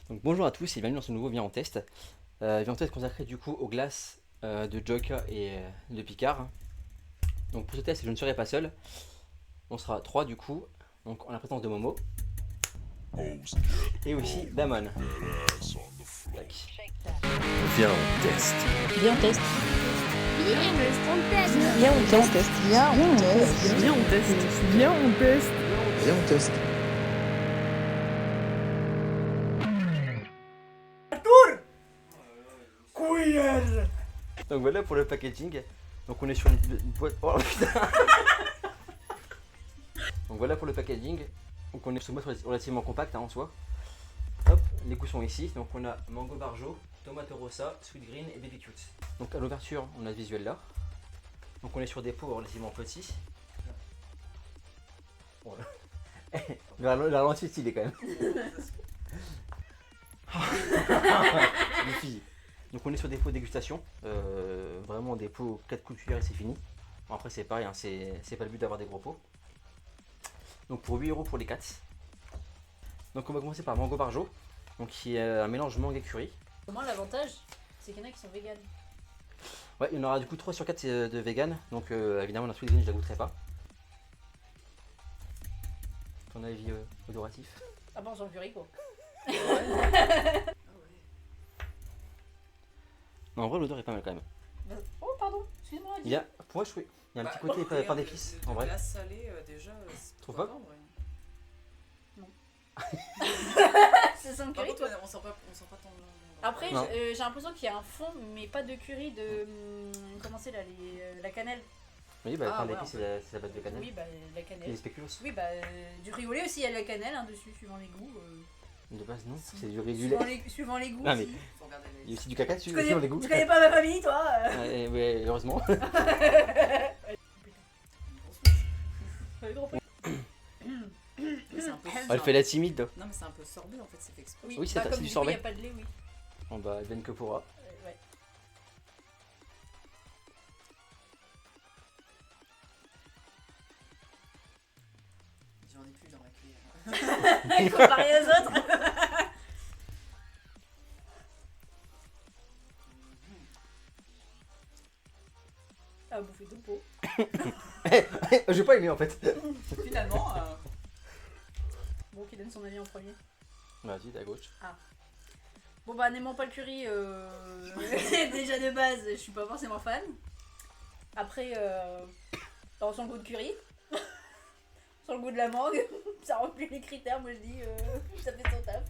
Donc bonjour à tous et bienvenue dans ce nouveau Viens en test. Viens en test consacré du coup aux glaces de Joka et de Picard. Donc pour ce test je ne serai pas seul. On sera trois du coup. Donc en la présence de Momo. Et aussi Damon. Tac. Viens, on teste. Viens, on teste. Viens, on teste. Viens, on teste. Viens, on teste. Viens, on teste. Viens, on teste. Viens, on teste. Donc voilà pour le packaging. Donc on est sur une boîte. Oh putain. Donc voilà pour le packaging. Donc on est sur une boîte relativement compacte en soi. Hop, les goûts sont ici. Donc on a mango barjo, tomate rossa, sweet green et baby cute. Donc à l'ouverture on a ce visuel là. Donc on est sur des pots relativement petits. Voilà. Le ralenti est stylé quand même. Les filles. Donc on est sur des pots dégustation, vraiment des pots 4 coups de cuillère et c'est fini. Bon, après c'est pareil, hein, c'est pas le but d'avoir des gros pots. Donc pour 8 € pour les 4. Donc on va commencer par mango barjo, donc qui est un mélange mangue et curry. Au moins, l'avantage, c'est qu'il y en a qui sont véganes. Ouais, il y en aura du coup 3 sur 4 de vegan, donc évidemment la sweet green je la goûterai pas. Ton avis odoratif? Ah bon, on sent le curry, quoi. Non, en vrai l'odeur est pas mal quand même. Oh, pardon, excuse-moi. Il y a, pour moi je trouve, il y a un petit côté pain d'épices en vrai. La glace salée, déjà, c'est Trouves pas pas en vrai. Ça sent le Par curry, contre, toi. on sent pas ton. Après, Non. j'ai l'impression qu'il y a un fond, mais pas de curry, de. Comment c'est là, la cannelle. Oui, bah Ah, pain ouais, d'épices en c'est la base de cannelle. Oui, bah, la Et cannelle. les spéculoos. Oui, bah, du riz au lait aussi, il y a de la cannelle hein, dessus, suivant les goûts. De base non, c'est du riz et du lait. Suivant les goûts Ah, mais- aussi. Faut regarder Il y les. a aussi du caca dessus, Tu sur les goûts. connais pas ma famille, toi Ouais, heureusement. Mais c'est un peu. Elle fait la timide. Non, mais c'est un peu sorbet en fait, c'est fait exprès. Oui, c'est ça, comme c'est du coup, sorbet. il n'y a pas de lait, oui. Bon bah, elle vienne que pourra. Ouais. J'en ai plus dans ma cuillère. Comparé aux autres. Ah, bouffer tout le pot. J'ai pas aimé en fait. Finalement, Bon, qui donne son avis en premier. Vas-y, t'es à gauche. Bon, bah, n'aimant pas le curry, déjà de base, je suis pas forcément fan. Après, on sent le goût de curry. Sans le goût de la mangue. Ça remplit les critères, moi je dis. Ça fait son taf.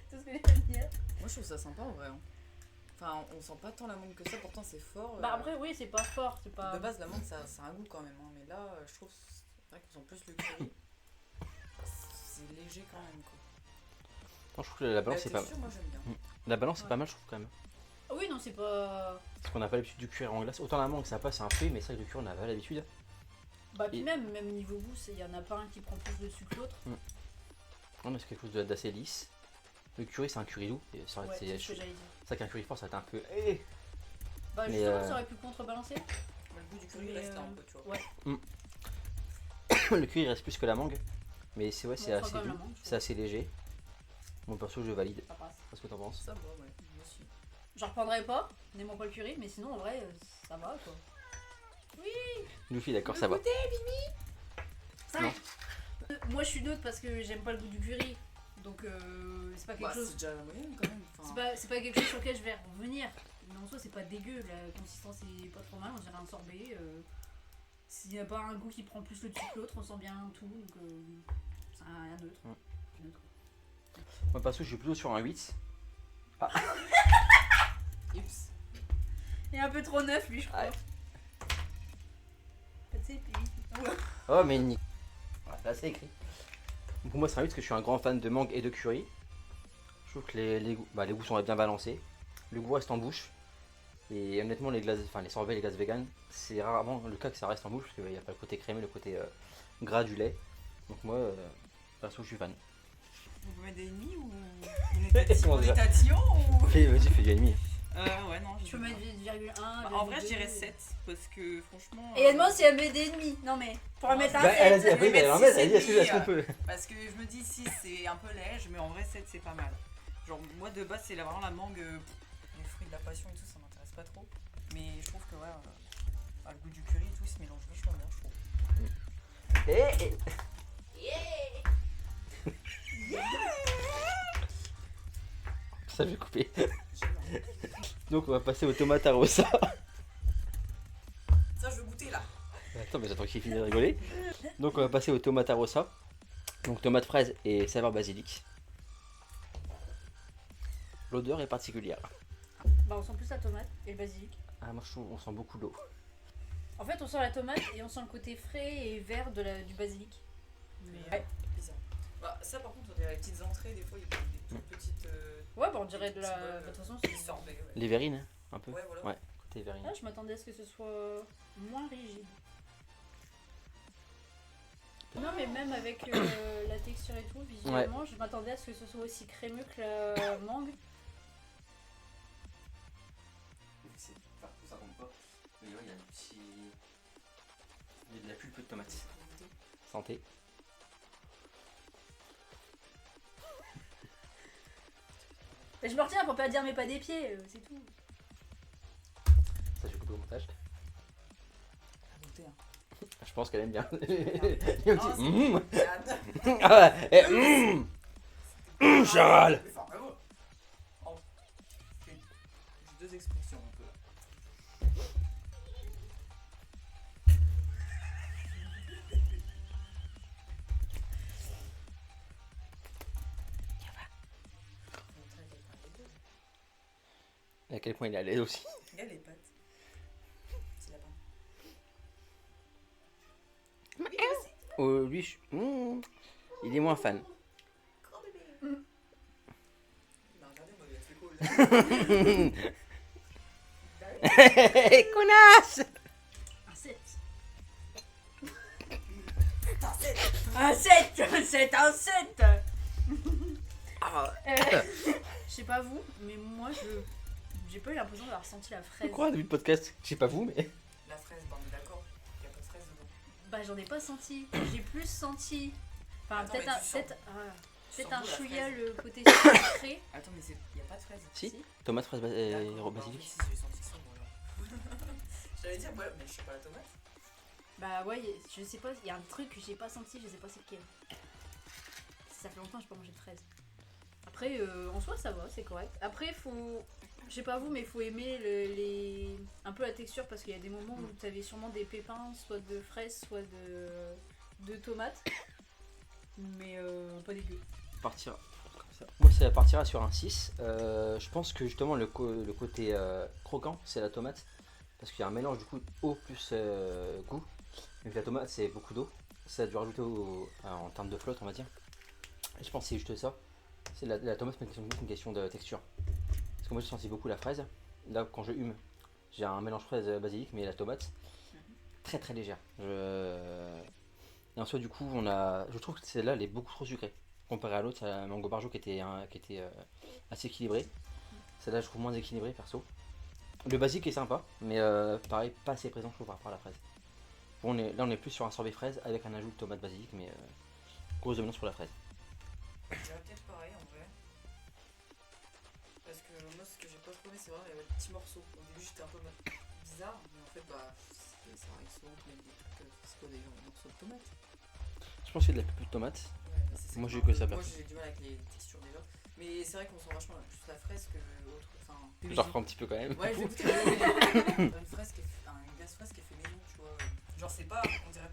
Tout ce que j'ai à dire. moi je trouve ça sympa en vrai. Hein. Enfin, on sent pas tant la mangue que ça, pourtant c'est fort. Bah, après, oui, c'est pas fort. C'est pas. De base, la mangue ça a un goût quand même, hein. Mais là, je trouve c'est vrai qu'ils ont plus le curry. C'est léger quand même quoi. Non, je trouve que la balance c'est pas mal. Texture, moi j'aime bien. La balance c'est Ouais. pas mal, je trouve quand même. Ah oui, non, c'est pas. Parce qu'on n'a pas l'habitude du cuir en glace. Autant la mangue ça passe, c'est un fruit, mais c'est vrai que le cuir on n'a pas l'habitude. Bah, puis Et- même niveau goût, il y en a pas un qui prend plus dessus que l'autre. Non, mais c'est quelque chose d'assez lisse. Le curry c'est un curry doux. Et c'est vrai que Ouais, c'est c'est ce que c'est j'allais dire. vrai qu'un curry fort ça va être un peu. Bah, Mais, justement, ça aurait pu contrebalancer. Le goût du curry Mais, reste là un peu, tu vois. Ouais. Le cuir il reste plus que la mangue. Mais c'est ouais, c'est Bon, enfin, assez quand même, doux, la mangue, je c'est trouve. assez léger. Mon perso je valide. Ça passe. Qu'est-ce que t'en penses? Ça va, ouais, moi aussi. J'en reprendrai pas, n'aimant pas le curry, mais sinon, en vrai, ça va quoi. Luffy d'accord, ça va. Non. Moi, je suis neutre parce que j'aime pas le goût du curry. Donc, c'est pas quelque Bah, chose. c'est déjà la moyenne quand même. Enfin, C'est pas quelque chose sur lequel je vais revenir. Mais en soi, c'est pas dégueu. La consistance est pas trop mal. On dirait un sorbet. S'il n'y a pas un goût qui prend plus le dessus que l'autre, on sent bien tout. Donc, c'est un neutre. Ouais. Neutre. Moi perso je suis plutôt sur un 8. Oups. Il est un peu trop neuf, lui, je crois. Ouais. Tu sais, puis. Oh mais ni. Voilà, là c'est écrit. Pour moi c'est un 8 parce que je suis un grand fan de mangue et de curry. Je trouve que les goûts sont bien balancés. Le goût reste en bouche. Et honnêtement les glaces, enfin les sorbets, les glaces vegan, c'est rarement le cas que ça reste en bouche parce qu'il n'y a pas le côté crémeux, le côté gras du lait. Donc moi perso je suis fan. Vous pouvez mettre des ennemis ou Bon, déjà. une étation ou. Vas-y fais du ennemi. Ouais, non. Tu peux mettre 8,1. En vrai, je dirais 7 parce que franchement. Et elle demande si elle met des demi. Non mais, pour Ouais. mettre un Bah, elle a dit, 7. après, elle a mettre elle a dit, six est-ce qu'on peut Parce que je me dis 6 c'est un peu léger, mais en vrai 7 c'est pas mal. Genre, moi de base, c'est vraiment la mangue. Les fruits de la passion et tout, ça m'intéresse pas trop. Mais je trouve que, ouais, le goût du curry et tout, il se mélange vachement bien, je trouve. Ça, je vais couper. Donc, on va passer aux tomates à rosa. Ça, je veux goûter là. Attends, mais j'attends qu'il finisse de rigoler. Donc, on va passer aux tomates à rosa. Donc, tomates fraises et saveur basilic. L'odeur est particulière. Bah on sent plus la tomate et le basilic. Ah, moi, je trouve on sent beaucoup d'eau. En fait on sent la tomate et on sent le côté frais et vert du basilic. Mais ouais. Bizarre. Bah, ça, par contre, on dirait les petites entrées, des fois, il y a des toutes petites. Ouais bah on dirait de la... Petits bols, De toute façon qui c'est... sortent, ouais. Les verrines, hein, un peu. Ouais, voilà. Ouais, côté verrine. Ah, je m'attendais à ce que ce soit moins rigide. Non mais même avec la texture et tout, visuellement, je m'attendais à ce que ce soit aussi crémeux que la mangue. C'est partout, ça tombe pas. Mais ouais, il y a un petit. Il y a de la pulpe de tomate. Santé. Mais je me retiens pour pas dire mais pas des pieds, c'est tout. Ça, je vais couper au montage. Goûter, hein. Je pense qu'elle aime bien. Il y a un Ah, petit. c'est Mmh. malade. Ah ouais, Charles. Enfin, vraiment. Oh. J'ai deux expressions un peu là. À quel point il est à l'aise aussi. Regarde les pattes. C'est lapin. Oh, lui, il est moins fan. Grand bébé. Non, regardez, moi, c'est cool. Connasse. Un 7. Putain, c'est. Un 7. C'est un 7. Ah, Je sais pas vous, mais moi j'ai pas eu l'impression d'avoir senti la je fraise. crois, début de podcast. Je sais pas vous, mais. La fraise, bah, on est d'accord. Il n'y a pas de fraise dedans. Bah j'en ai pas senti. J'ai plus senti. Enfin Attends, peut-être mais un, tu sens- peut-être Tu un sens d'où la chouïa fraise le côté sucré. Attends, mais il n'y a pas de fraise. Si. Tomate, fraise et D'accord, bah, basilic. si, j'ai senti ça, voilà. J'allais dire, ouais, mais je sais pas la tomate. Bah ouais, je sais pas, il y a un truc que j'ai pas senti, je sais pas c'est lequel. Ça fait longtemps que j'ai pas mangé de fraises. Après, en soi ça va, c'est correct. Après, faut, je sais pas vous, mais faut aimer un peu la texture parce qu'il y a des moments où tu avais sûrement des pépins, soit de fraises, soit de tomates. Mais pas dégueu. Partir comme ça. Moi, ça partira sur un 6. Je pense que justement, le côté croquant, c'est la tomate. Parce qu'il y a un mélange du coup eau plus goût. Donc la tomate, c'est beaucoup d'eau. Ça a dû rajouter en termes de flotte, on va dire. Et je pense que c'est juste ça. C'est la tomate, c'est une question de texture. Parce que moi, j'ai senti beaucoup la fraise. Là, quand je hume, j'ai un mélange fraise basilic, mais la tomate, très très légère. Et ensuite, du coup, je trouve que celle-là, elle est beaucoup trop sucrée. Comparé à l'autre, la mango barjo qui était assez équilibrée. Celle-là, je trouve moins équilibrée, perso. Le basique est sympa, mais pareil, pas assez présent, je trouve, par rapport à la fraise. Bon, là, on est plus sur un sorbet fraise avec un ajout de tomate basilic, mais grosse dominance sur la fraise. Je dirais peut-être pareil en vrai. Parce que moi, ce que j'ai pas trouvé, c'est vraiment les petits morceaux. Au début, j'étais un peu bizarre, mais en fait, bah, ça arrive souvent qu'il y ait des trucs. C'est quoi déjà, un morceau de tomate? Je pense qu'il y a de la pupille de tomate. Ouais, bah, c'est Moi, ça. j'ai eu que ça, Moi, perso. j'ai du mal avec les textures déjà. Mais c'est vrai qu'on sent vachement plus la fraise que l'autre. Enfin, J'en reprends un petit peu quand même. ouais, j'ai goûté une fraise qui est une glace fraise qui est fait maison, tu vois. Genre, c'est pas, on dirait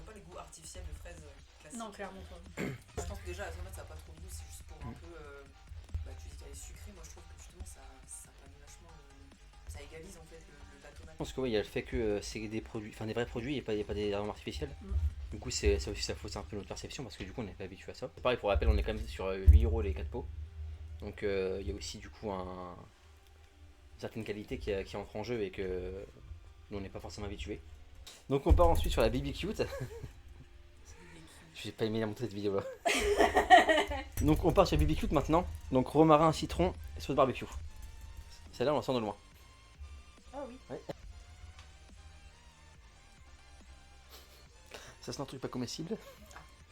pas les goûts artificiels de fraises classiques. Non, clairement pas. Je pense que déjà la tomate ça a pas trop de goût, c'est juste pour un peu. Bah, tu dis qu'elle est sucrée, moi je trouve que justement ça pallie vachement. Ça égalise en fait la tomate. Je pense que oui, il y a le fait que c'est des produits, enfin des vrais produits et pas des arômes artificiels. Du coup, ça aussi, ça fausse un peu notre perception parce que du coup, on n'est pas habitué à ça. Pareil, pour rappel, on est quand même sur 8 € les 4 pots. Donc, il y a aussi du coup une certaine qualité qui entre en jeu et que nous, on n'est pas forcément habitué. Donc, on part ensuite sur la Baby Cute. Je vais pas aimé la montrer cette vidéo là. Donc, on part sur Baby Cute maintenant. Donc, romarin, citron et sauce barbecue. Celle-là, on la sent de loin. Ah oui. Ça, c'est un truc pas comestible.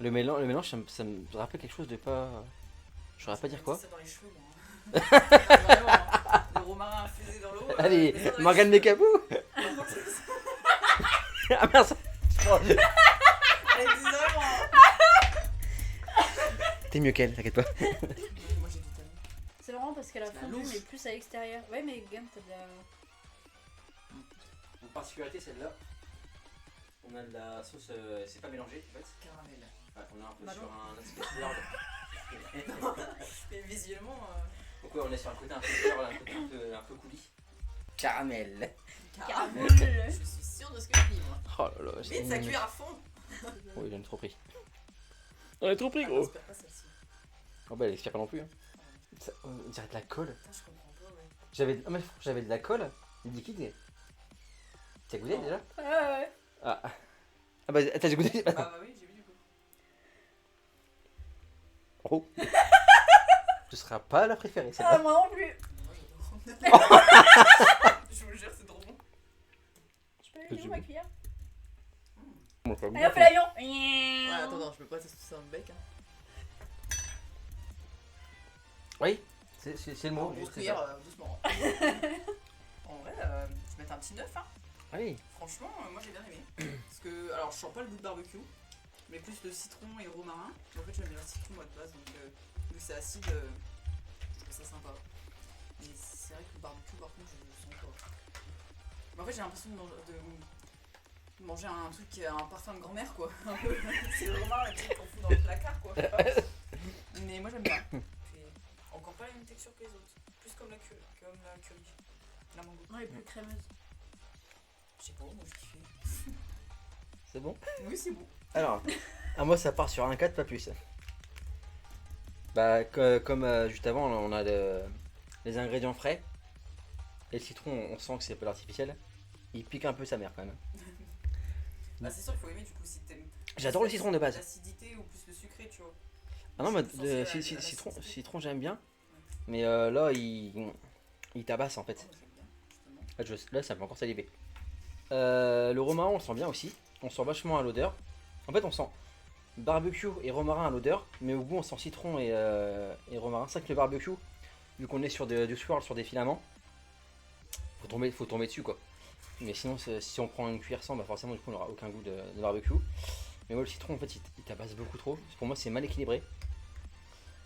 Le mélange, ça me rappelle quelque chose de pas. Je saurais pas dire quoi. Ça dans les cheveux, moi. Vraiment, le romarin infusé dans l'eau. Allez, mets ça dans les Morgane cheveux. Mécabou. Par contre, Ah mince. elle dit vraiment. T'es mieux qu'elle, t'inquiète pas. Moi j'ai du talent. C'est marrant parce qu'elle a C'est la fondu, louche. mais plus à l'extérieur. Ouais, mais Gam, t'as de la. Une particularité, celle-là. On a de la sauce, c'est pas mélangé en fait. Caramel. Ouais, on est un peu Bah sur non. un aspect beurre. Mais visuellement, Donc ouais, on est sur un côté un peu beurre, un côté un peu coulis. Caramel. Caramel. Je suis sûre de ce que je dis, moi. Oh là là, Vite, ça cuit à fond. Oui, j'en ai trop pris. J'en ai trop pris, Ah, gros. j'espère pas celle-ci. Oh bah, elle expire pas non plus. Hein. On dirait de la colle. Putain, je comprends pas, ouais. J'avais de la colle, du liquide. T'as goûté Non. déjà? Ouais. Ah. Ah bah, t'as goûté? Bah oui, j'ai vu du coup. Oh. Ce sera pas la préférée, Ah, celle-là. moi non plus. Moi j'adore. Je vous le jure, c'est trop bon. Je peux aller où ma cuillère? Bon, pas Allez, on fait l'avion. Ouais, attends, non, je peux pas tester ça dans le bec. Hein. Oui, c'est le mot. Grosse c'est cuillère, ça. doucement. En vrai, je vais mettre un petit 9. Hein. Oui. Franchement, moi j'ai bien aimé. Parce que, alors je sens pas le goût de barbecue, mais plus le citron et le romarin. En fait, j'aime bien le citron moi de base, donc vu que c'est acide, je trouve ça sympa. Mais c'est vrai que le barbecue, par contre, je le sens pas. Mais en fait, j'ai l'impression de manger un truc qui a un parfum de grand-mère, quoi. Un peu. C'est le romarin, le truc qu'on fout dans le placard, quoi. Mais moi j'aime bien. Puis, encore pas la même texture que les autres. Plus comme la curry. La mango. Non, elle est plus crémeuse. Je sais pas, moi je kiffais. C'est bon? Oui, c'est bon. Alors, moi ça part sur un 4, pas plus. Bah, comme juste avant, on a les ingrédients frais. Et le citron, on sent que c'est pas l'artificiel. Il pique un peu sa mère quand même. Bah, c'est sûr qu'il faut aimer du coup si t'aimes. J'adore le citron de base. L'acidité ou plus le sucré, tu vois. Ah non, mais C'est plus sensible à la citron, acidité. citron j'aime bien. Mais là, il tabasse en fait. Oh, j'aime bien, justement. Là, ça me fait encore saliver. Le romarin, on le sent bien aussi. On sent vachement à l'odeur. En fait, on sent barbecue et romarin à l'odeur. Mais au goût, on sent citron et romarin. C'est vrai que le barbecue, vu qu'on est sur du swirl, sur des filaments, faut tomber dessus quoi. Mais sinon, si on prend une cuillère sans, bah forcément, du coup, on n'aura aucun goût de barbecue. Mais moi, le citron, en fait, il tabasse beaucoup trop. Pour moi, c'est mal équilibré.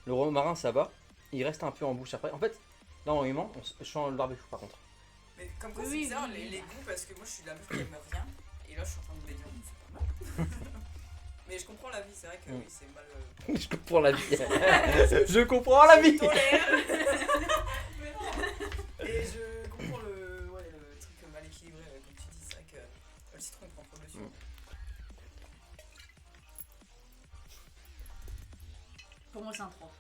Le romarin, ça va. Il reste un peu en bouche après. En fait, là, en humant, je sens le barbecue par contre. Mais comme quoi, Oui, c'est bizarre oui. les goûts parce que moi je suis la meuf qui aime rien. Et là, je suis en train de me dire, c'est pas mal. Mais je comprends la vie, c'est vrai que oui, c'est mal. Je comprends la vie. Je comprends la vie. Tolère. Mais non. Et je comprends le truc mal équilibré, comme tu dis. C'est vrai que le citron il prend trop dessus. Pour moi, c'est un 3.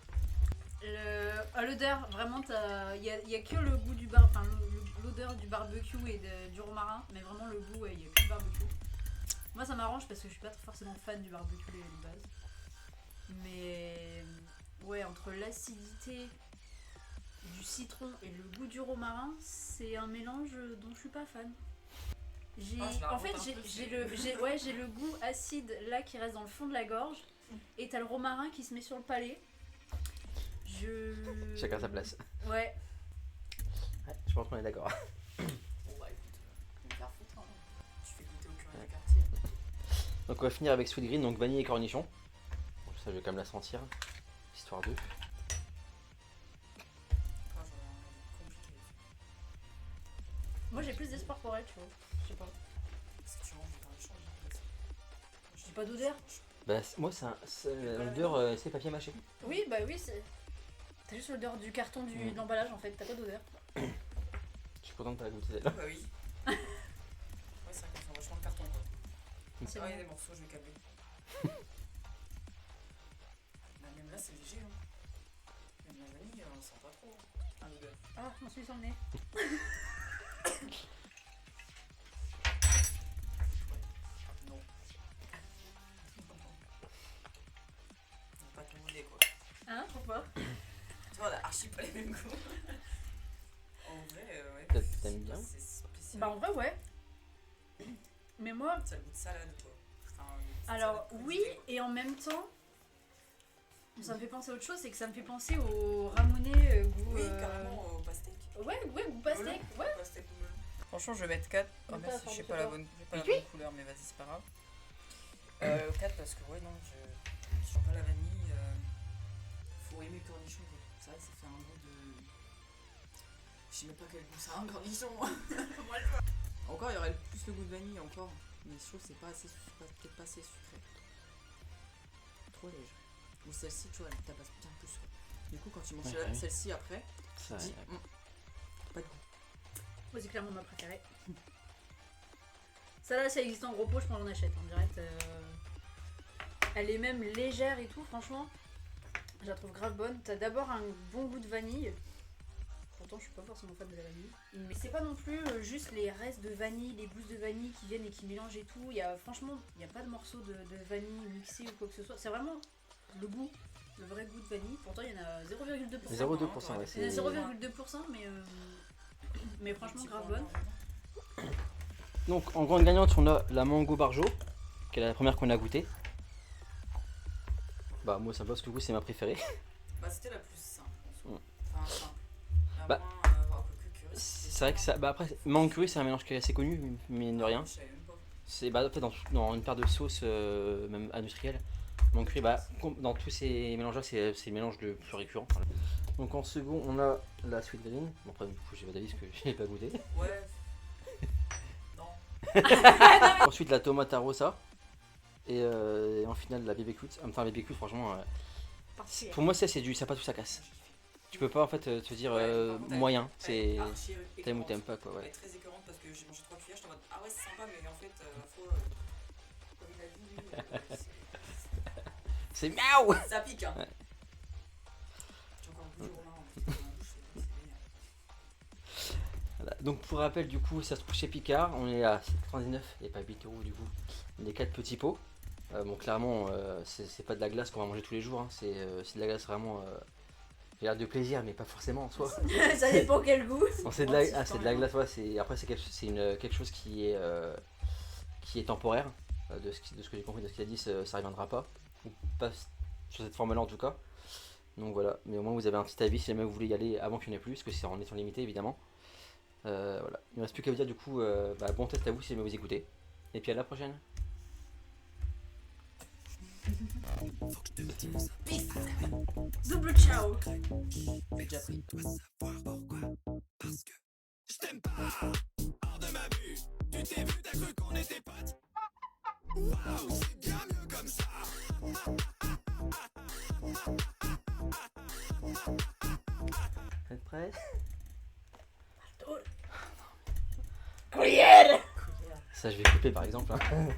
À l'odeur, vraiment, il y a que le goût du l'odeur du barbecue et du romarin, mais vraiment le goût, il y a que le barbecue. Moi, ça m'arrange parce que je suis pas forcément fan du barbecue de base. Mais ouais, entre l'acidité du citron et le goût du romarin, c'est un mélange dont je suis pas fan. En fait, j'ai le goût acide là qui reste dans le fond de la gorge, et t'as le romarin qui se met sur le palais. Chacun sa place. Ouais. Ouais, je pense qu'on est d'accord. Bon bah écoute, on va faire foutre. Hein. Tu fais goûter au curry du quartier. Donc on va finir avec sweet green, donc vanille et cornichon. Bon, ça, je vais quand même la sentir, histoire de. Moi, j'aurais un avis compliqué. Moi j'ai plus d'espoir pour elle, tu vois. Je sais pas. Parce que tu manges dans l'échange. J'ai pas d'odeur. Bah, moi, l'odeur, c'est papier mâché. Oui, bah oui, c'est. T'as juste l'odeur du carton de l'emballage en fait, t'as pas d'odeur. Je suis content de pas la goûter Ah celle-là. bah oui. Ouais, c'est vrai qu'on sent vachement le carton quoi. C'est Ah, il y a bon. des morceaux, je vais câbler. Bah, même là, c'est léger. Hein. Même la vanille, on sent pas trop. Hein, l'odeur. Ah, je m'en suis sur le nez. Non. Pas ton idée quoi. Hein, pourquoi? Tu vois, on a archi pas les mêmes goûts. En vrai, T'aimes bien? C'est spécial. Bah en vrai ouais. Mais moi, Ça a le goût de salade quoi. Enfin, alors salade oui crudité, quoi. et en même temps, ça me fait penser à autre chose, c'est que ça me fait penser au ramoné goût... Oui, carrément au pastèque. Ouais, goût pastèque, ouais. Pastèque ou melon. Franchement, je vais mettre 4. Oh Même pas merci, la j'ai forme pas de la peur. bonne couleur, mais vas-y, c'est pas grave. 4 parce que, ouais, non, je sens pas la vanille. Faut aimer le cornichon, quoi. Ça fait un goût de. Je sais même pas quel goût ça a, un cornichon. Moi, je vois. Encore, il y aurait plus le goût de vanille, encore. Mais je trouve que c'est pas assez, peut-être pas assez sucré. Trop léger. Ou celle-ci, tu vois, elle tabasse bien plus. Quoi. Du coup, quand tu manges Ouais. celle-ci après, Ça, tu dis, pas de goût. Moi c'est clairement ma préférée. Ça là, ça existe en gros pot, je pense qu'on achète en direct. Elle est même légère et tout, franchement. Je la trouve grave bonne. T'as d'abord un bon goût de vanille. Pourtant, je suis pas forcément fan de la vanille. Mais c'est pas non plus juste les restes de vanille, les gousses de vanille qui viennent et qui mélangent et tout. Franchement, il n'y a pas de morceaux de vanille mixé ou quoi que ce soit. C'est vraiment le goût, le vrai goût de vanille. Pourtant, il y en a 0,2%. 0,2%, ouais, Il y en a c'est... 0,2%, mais franchement, grave bonne. Donc en grande gagnante, on a la mango barjo, qui est la première qu'on a goûtée. Bah moi ça me passe, du coup c'est ma préférée. Bah, c'était la plus simple en soi. Mm. Enfin, simple. La Bah, moins que curry. C'est vrai que ça... Bah après, mango curry c'est un mélange qui est assez connu, mais de rien. Je savais même pas. C'est bah, en fait, dans une paire de sauces, même industrielles, mango curry, bah, dans tous ces mélanges là, c'est le mélange le plus récurrent. Voilà. Donc en second, on a la sweet green. Bon après, du coup j'ai pas d'avis parce que je l'ai pas goûté. Ouais. Non. Ensuite la tomate à rosa. Et en finale la bébé cute. Enfin bébé cute franchement, Parfait. pour moi c'est du ça pas tout ça casse. Tu peux pas en fait te dire Ouais, par contre, moyen, elle est c'est archi t'aimes ou écœurante. t'aimes pas quoi, Elle ouais. est très écœurante parce que j'ai mangé 3 cuillères, j'étais en mode ah ouais, c'est sympa, mais en fait, faut. Comme il a dit, lui, C'est miaou. ça pique hein. Ouais. J'ai encore un bout de romain en plus dans la bouche, c'est génial. Voilà. Donc pour rappel du coup ça se trouve chez Picard, on est à 7,99 et pas 8 € du coup. Les 4 petits pots. Bon clairement c'est pas de la glace qu'on va manger tous les jours, hein. C'est de la glace vraiment j'ai l'air de plaisir mais pas forcément en soi. Ça dépend quel goût. Non, c'est de la glace, ouais, après c'est quelque chose qui est temporaire, de ce que j'ai compris de ce qu'il a dit, ça reviendra pas, ou pas sur cette forme là en tout cas. Donc voilà, mais au moins vous avez un petit avis si jamais vous voulez y aller avant qu'il n'y en ait plus, parce que c'est en étant limité évidemment. Voilà, il ne reste plus qu'à vous dire du coup, bon test à vous si jamais vous écoutez, et puis à la prochaine. Double ciao. J'ai déjà pris. Vous êtes prêts? Gruyère. Ça je vais couper par exemple, hein.